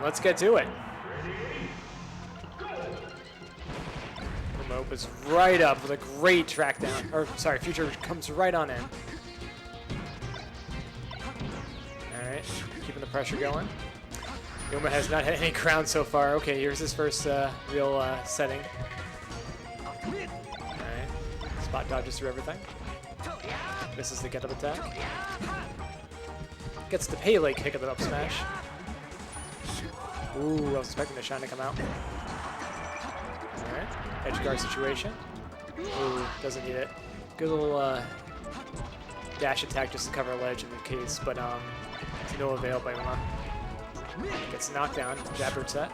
let's get to it. Remote was right up with a great track down. Or, sorry, Future comes right on in. Alright, keeping the pressure going. Uma has not had any ground so far. Okay, here's his first real setting. Alright, spot dodges through everything. Misses the get-up attack. Gets the Pele kick of the up smash. Ooh, I was expecting the shine to come out. Alright, edge guard situation. Ooh, doesn't need it. Good little dash attack just to cover a ledge in the case, but to no avail by Uma. Gets knocked down, jabber set.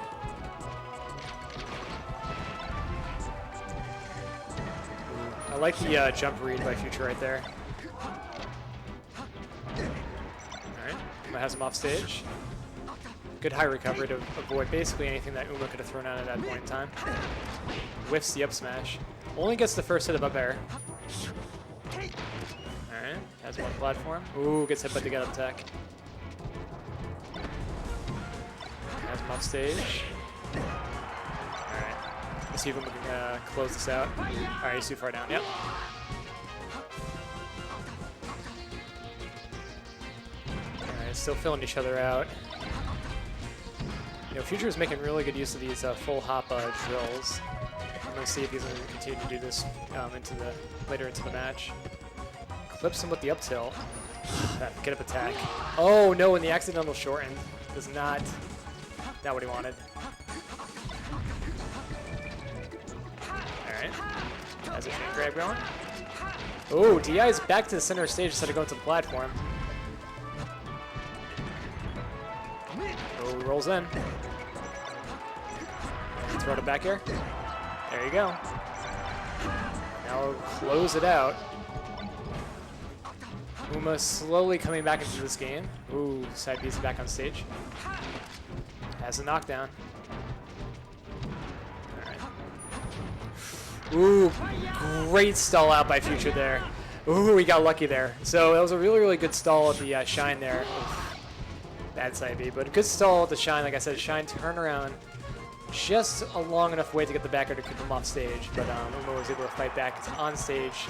Ooh, I like the jump read by Future right there. Alright, Uma has him off stage. Good high recovery to avoid basically anything that Uma could have thrown out at that point in time. Whiffs the up smash. Only gets the first hit of up air. Alright, has one platform. Ooh, gets hit by the get up attack. Has him off stage. Alright, let's see if Uma can close this out. Alright, he's too far down, yep. Alright, still filling each other out. You know, Future is making really good use of these full hop drills. I'm going to see if he's going to continue to do this later into the match. Clips him with the up tilt. That get up attack. Oh no, and the accidental shorten does not what he wanted. Alright. Has a chain grab going. Oh, DI is back to the center stage instead of going to the platform. Oh, rolls in. Throw it back here. There you go. Now close it out. Uma slowly coming back into this game. Ooh, side piece back on stage. Has a knockdown. Alright. Ooh, great stall out by Future there. Ooh, we got lucky there. So that was a really, really good stall at the shine there. Oof. Bad side B, but a good stall at the shine. Like I said, shine turn around. Just a long enough way to get the backer to keep him off stage, but Uma was able to fight back on stage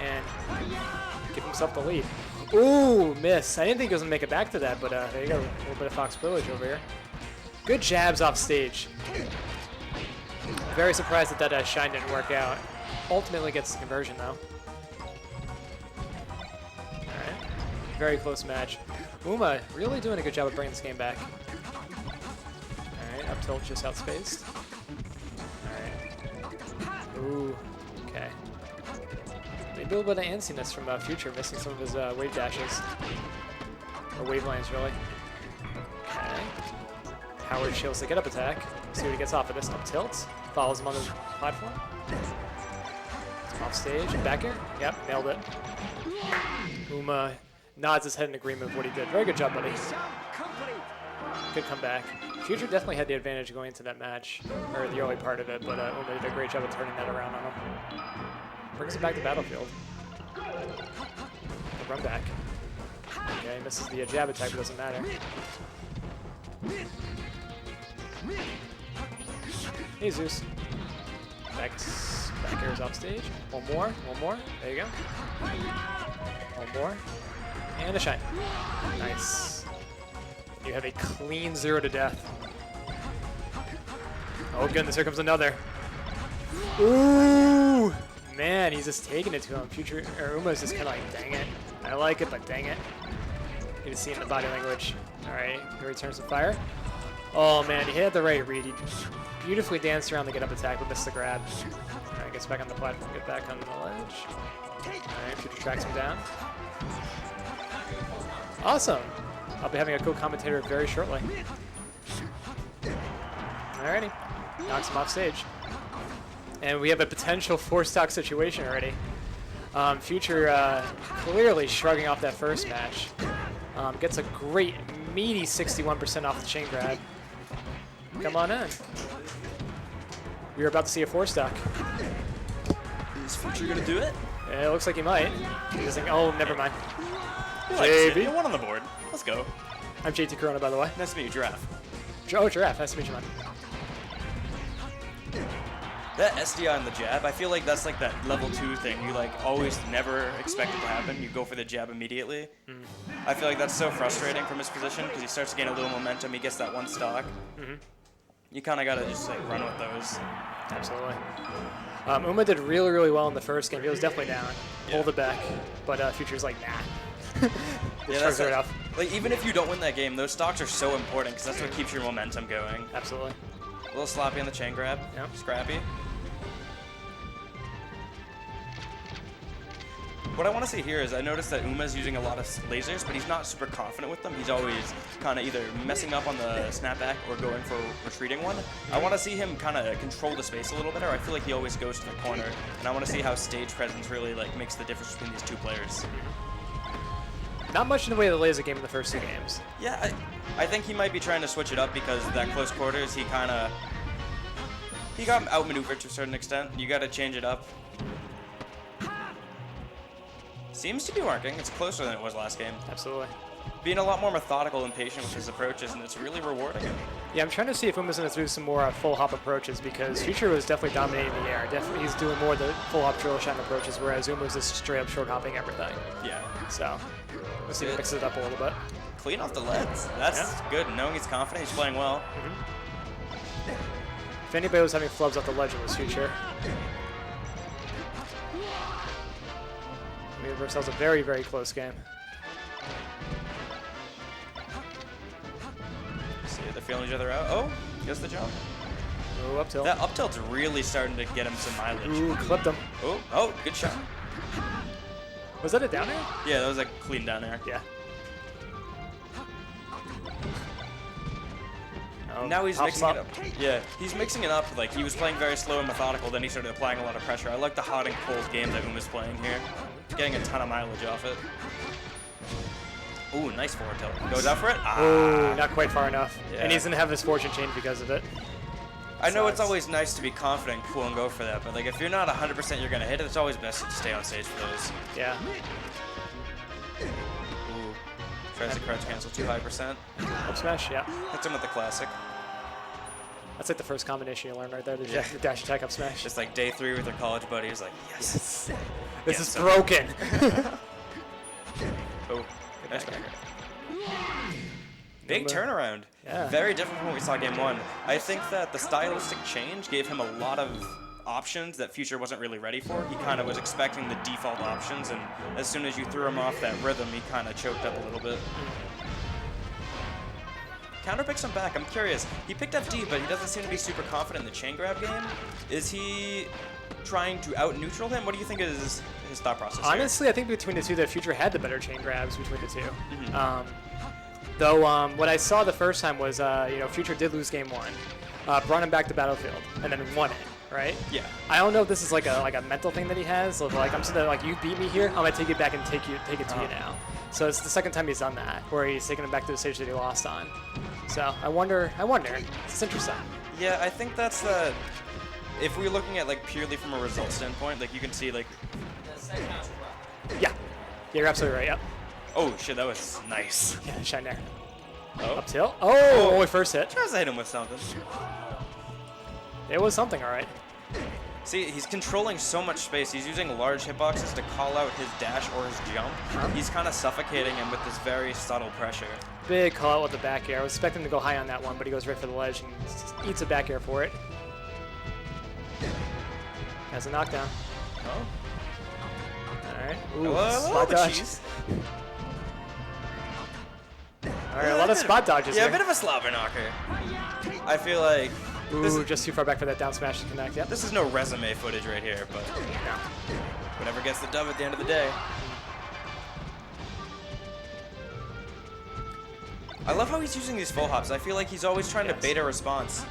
and give himself the lead. Ooh, miss. I didn't think he was going to make it back to that, but there you go. A little bit of Fox privilege over here. Good jabs off stage. Very surprised that that shine didn't work out. Ultimately gets the conversion, though. Alright. Very close match. Uma really doing a good job of bringing this game back. Up tilt just outspaced. Alright. Ooh. Okay. Maybe a little bit of antsiness from Future, missing some of his wave dashes. Or wave lines, really. Okay. Howard shields the get up attack. See what he gets off of this. Up tilt. Follows him on the platform. Off stage. Back air. Yep, nailed it. Uma nods his head in agreement with what he did. Very good job, buddy. Good comeback. Future definitely had the advantage going into that match, or the early part of it, but Uma did a great job of turning that around on him. Brings him back to Battlefield. The run back. Okay, he misses the jab attack, but doesn't matter. Hey, Zeus. Back airs off stage. One more. There you go. One more. And a shine. Nice. You have a clean 0 to death. Oh goodness, here comes another. Ooh! Man, he's just taking it to him. Future, or Uma's just kind of like, dang it. I like it, but dang it. You can see it in the body language. Alright, here returns the fire. Oh man, he hit the right read. He beautifully danced around the get up attack, but missed the grab. Alright, gets back on the platform, get back on the ledge. Alright, Future tracks him down. Awesome! I'll be having a co-commentator very shortly. Alrighty. Knocks him off stage. And we have a potential 4-stock situation already. Future clearly shrugging off that first match. Gets a great, meaty 61% off the chain grab. Come on in. We are about to see a 4-stock. Is Future going to do it? Yeah, it looks like he might. He doesn't, oh, never mind. JB. You're one on the board. Let's go. I'm JT Corona, by the way. Nice to meet you, Giraffe. Oh, Giraffe. Nice to meet you, man. That SDI on the jab, I feel like that's like that level 2 thing. You like always never expect it to happen. You go for the jab immediately. I feel like that's so frustrating from his position because he starts to gain a little momentum. He gets that one stock. You kind of got to just like run with those. Absolutely. Uma did really, really well in the first game. He was definitely down. Hold it back. But Future's like, nah. Yeah, that's right enough. Like, even if you don't win that game, those stocks are so important because that's what keeps your momentum going. Absolutely. A little sloppy on the chain grab. Yep. Scrappy. What I want to see here is I noticed that Uma's using a lot of lasers, but he's not super confident with them. He's always kind of either messing up on the snapback or going for a retreating one. I want to see him kind of control the space a little better. I feel like he always goes to the corner, and I want to see how stage presence really like makes the difference between these two players. Not much in the way of the laser game in the first 2 games. Yeah, I think he might be trying to switch it up because that close quarters, he got outmaneuvered to a certain extent. You got to change it up. Seems to be working. It's closer than it was last game. Absolutely. Being a lot more methodical and patient with his approaches, and it's really rewarding. Yeah, I'm trying to see if Uma's going to do some more full hop approaches because Future was definitely dominating the air. Definitely, he's doing more of the full hop drill shine approaches, whereas Uma's just straight up short hopping everything. Yeah. So, let's see if he mixes it up a little bit. Clean off the leads. That's good. Knowing he's confident, he's playing well. If anybody was having flubs off the ledge, it was Future. We have ourselves a very, very close game. See, they're feeling each other out. Oh, gets the jump. Oh, up tilt. That up tilt's really starting to get him some mileage. Ooh, clipped him. Oh, good shot. Was that a down air? Yeah, that was a clean down air. Yeah. Oh, now he's mixing it up. Yeah, he's mixing it up. Like, he was playing very slow and methodical, then he started applying a lot of pressure. I like the hot and cold game that Uma's playing here. Getting a ton of mileage off it. Ooh, nice forward tilt. Goes out for it. Ooh, not quite far enough. Yeah. And he's going to have his fortune change because of it. I know it's always nice to be confident, cool, and go for that, but like if you're not 100% you're going to hit it, it's always best to stay on stage for those. Yeah. Ooh. Tries to crouch cancel too high %. Up smash, yeah. Hits him with the classic. That's like the first combination you learn right there, the dash attack up smash. Just like day 3 with your college buddy, he's like, yes. This is broken. Oh, nice back. Big turnaround. Yeah. Very different from what we saw game 1. I think that the stylistic change gave him a lot of options that Future wasn't really ready for. He kind of was expecting the default options, and as soon as you threw him off that rhythm, he kind of choked up a little bit. Counter picks him back. I'm curious. He picked FD, but he doesn't seem to be super confident in the chain grab game. Is he trying to out-neutral him? What do you think is his thought process Honestly, I think between the two, the Future had the better chain grabs between the two. Though what I saw the first time was, Future did lose game 1, brought him back to Battlefield, and then won it, right? Yeah. I don't know if this is like a mental thing that he has. So like I'm saying, like you beat me here, I'm gonna take it back and take it to you now. So it's the second time he's done that, where he's taken him back to the stage that he lost on. So I wonder. It's interesting. Yeah, I think that's the. If we're looking at like purely from a result standpoint, like you can see like. Yeah, you're absolutely right. Yep. Oh shit, that was nice. Yeah, shine there. Oh. Up tilt. Oh, only first hit. Tries to hit him with something. It was something, all right. See, he's controlling so much space. He's using large hitboxes to call out his dash or his jump. He's kind of suffocating him with this very subtle pressure. Big call out with the back air. I was expecting him to go high on that one, but he goes right for the ledge and eats a back air for it. Has a knockdown. Oh. All right. Ooh, Hello, spot dodge. cheese. All right, a lot of spot dodges Yeah, here. a bit of a slobber knocker. I feel like Ooh, just too far back for that down smash to connect. Yep. this is no resume footage right here, but whatever gets the dub at the end of the day. I love how he's using these full hops. I feel like he's always trying to bait a response.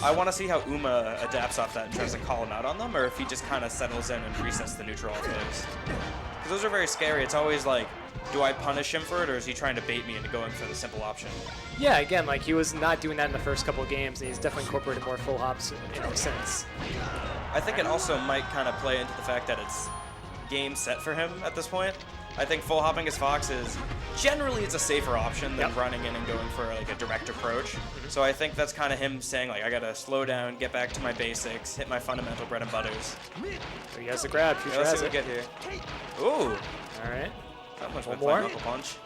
I want to see how Uma adapts off that and tries to call him out on them, or if he just kind of settles in and resets the neutral off those. Because those are very scary. It's always like, do I punish him for it, or is he trying to bait me into going for the simple option? Yeah, again, like he was not doing that in the first couple of games, and he's definitely incorporated more full hops, since. I think it also might kind of play into the fact that it's game set for him at this point. I think full hopping as Fox is generally it's a safer option than running in and going for like a direct approach. So I think that's kind of him saying like, I gotta slow down, get back to my basics, hit my fundamental bread and butters. So he has the grab. Future Let's has see what it. we get here. Ooh, All right. that much One went by more. knuckle punch.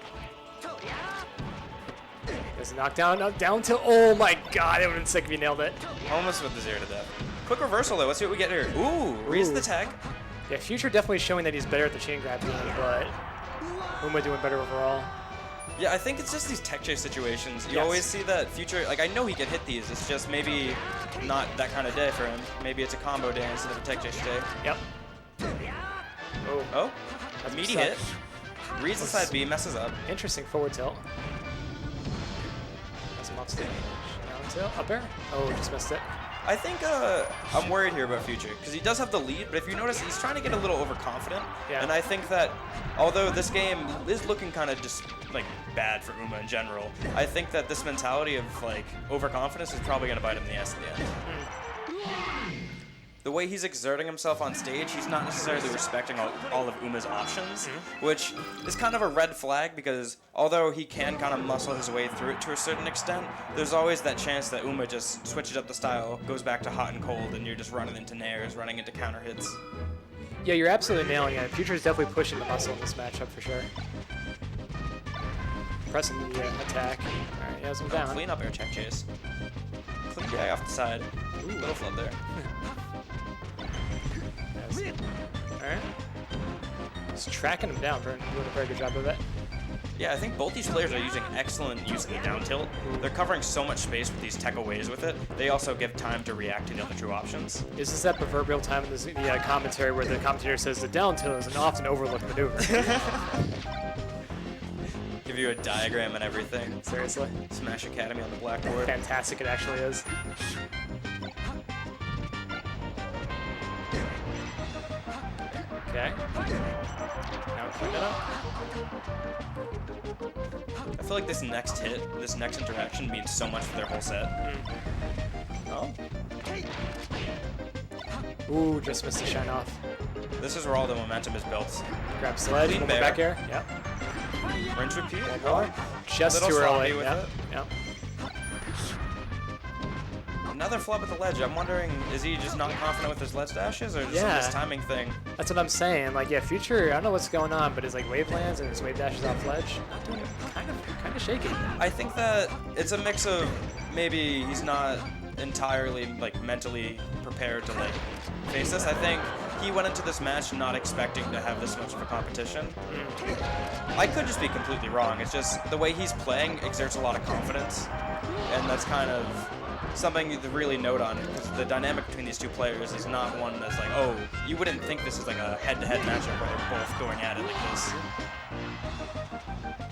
There's a knockdown. Down to. Oh my God! It would have been sick if you nailed it. Almost with the 0 to death. Quick reversal though. Let's see what we get here. Ooh, reads the tag. Yeah, Future definitely showing that he's better at the chain grab game, but Uma doing better overall. Yeah, I think it's just these tech chase situations. You Yes. always see that Future, like I know he can hit these, it's just maybe not that kind of day for him. Maybe it's a combo day instead of a tech chase day. Yep. Oh, Oh, That's a meaty suck. hit. Reads the side B, messes up. interesting forward tilt. That's an up stage. Down tilt. Up air. Oh, just missed it. I think I'm worried here about Future because he does have the lead, but if you notice, he's trying to get a little overconfident. Yeah. And I think that although this game is looking kind of just like bad for Uma in general, I think that this mentality of like overconfidence is probably going to bite him in the ass in the end. The way he's exerting himself on stage, he's not necessarily respecting all of Uma's options, which is kind of a red flag because although he can kind of muscle his way through it to a certain extent, there's always that chance that Uma just switches up the style, goes back to hot and cold, and you're just running into nairs, running into counter hits. Yeah, you're absolutely nailing it. Future is definitely pushing the muscle in this matchup for sure. Pressing the attack. All right, he has him down. Clean up air check chase. Clean guy off the side. Ooh, little flub there. All right. Just tracking him down, doing a very good job of it. Yeah, I think both these players are using excellent use of the down tilt. They're covering so much space with these tech aways with it. They also give time to react to the other two options. Is this that proverbial time in the commentary where the commentator says the down tilt is an often overlooked maneuver? Give you a diagram and everything. Seriously? Smash Academy on the blackboard. Fantastic it actually is. Okay. Now clean it up. I feel like this next hit, this next interaction means so much for their whole set. Oh. Ooh, just missed the shine off. This is where all the momentum is built. Grab sledge, Clean one more bear. back air. Yep. Rinse repeat. One more. Just Little too sloppy early. with Yep. it. Yep. Another flub at the ledge. I'm wondering, is he just not confident with his ledge dashes or just Yeah. this timing thing? That's what I'm saying. Like, yeah, Future, I don't know what's going on, but his like wave lands and his wave dashes off ledge, not doing kind of shaky. I think that it's a mix of maybe he's not entirely like mentally prepared to like face this. I think he went into this match not expecting to have this much of a competition. I could just be completely wrong. It's just the way he's playing exerts a lot of confidence, and that's kind of something to really note on because the dynamic between these two players is not one that's like, oh, you wouldn't think this is like a head-to-head matchup where they're both going at it like this.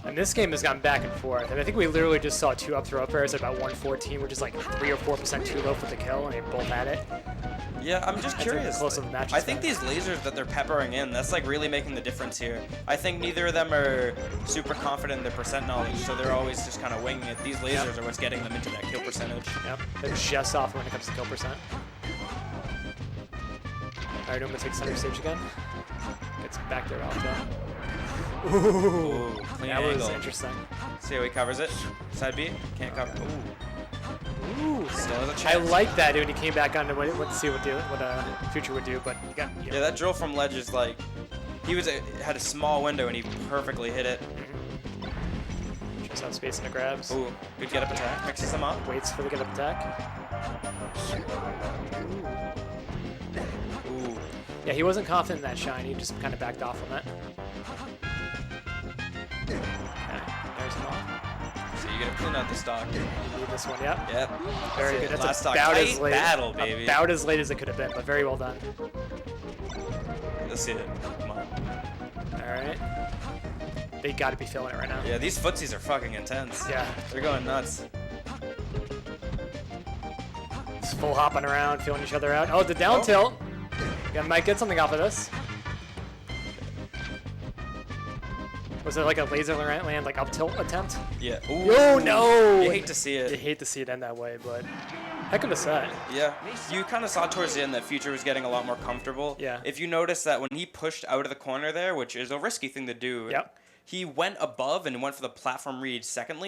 And this game has gone back and forth. And I think we literally just saw two up throw up airs at about 114, which is like 3 or 4% too low for the kill, and they both had it. Yeah, I'm just That's curious. how close of a match I it's think been. these lasers that they're peppering in, that's like really making the difference here. I think neither of them are super confident in their percent knowledge, so they're always just kind of winging it. These lasers are what's getting them into that kill percentage. Yep. They're just off when it comes to kill percent. Alright, Uma takes center stage again. Gets back there alpha. Ooh, Ooh, clean that was angle. interesting. See how he covers it? Side B? Can't cover. Ooh. Ooh, Still has a I chance. like that dude. He came back on to let's see what Future would do, but you got Yeah, that drill from ledge is like, he had a small window and he perfectly hit it. just have space in the grabs. Ooh, good get up attack. Mixes them up. Waits for the get up attack. Ooh. Yeah, he wasn't confident in that shine. He just kind of backed off on that. Okay, there's him off. So you gotta clean out the stock. You need this one, yep. Yep. Very good. Last That's stock. about as Tight late. battle, baby. About as late as it could have been, but very well done. Let's see it. Come on. All right. They got to be feeling it right now. Yeah, these footsies are fucking intense. Yeah. They're going nuts. Just full hopping around, feeling each other out. Oh, the down Oh. tilt. Yeah, might get something off of this. Was it like a laser land, like up tilt attempt? Yeah. Oh no! You hate to see You it. hate to see it end that way, but heck of a set. Yeah. You kind of saw towards the end that Future was getting a lot more comfortable. Yeah. If you notice that when he pushed out of the corner there, which is a risky thing to do, Yep. he went above and went for the platform read secondly.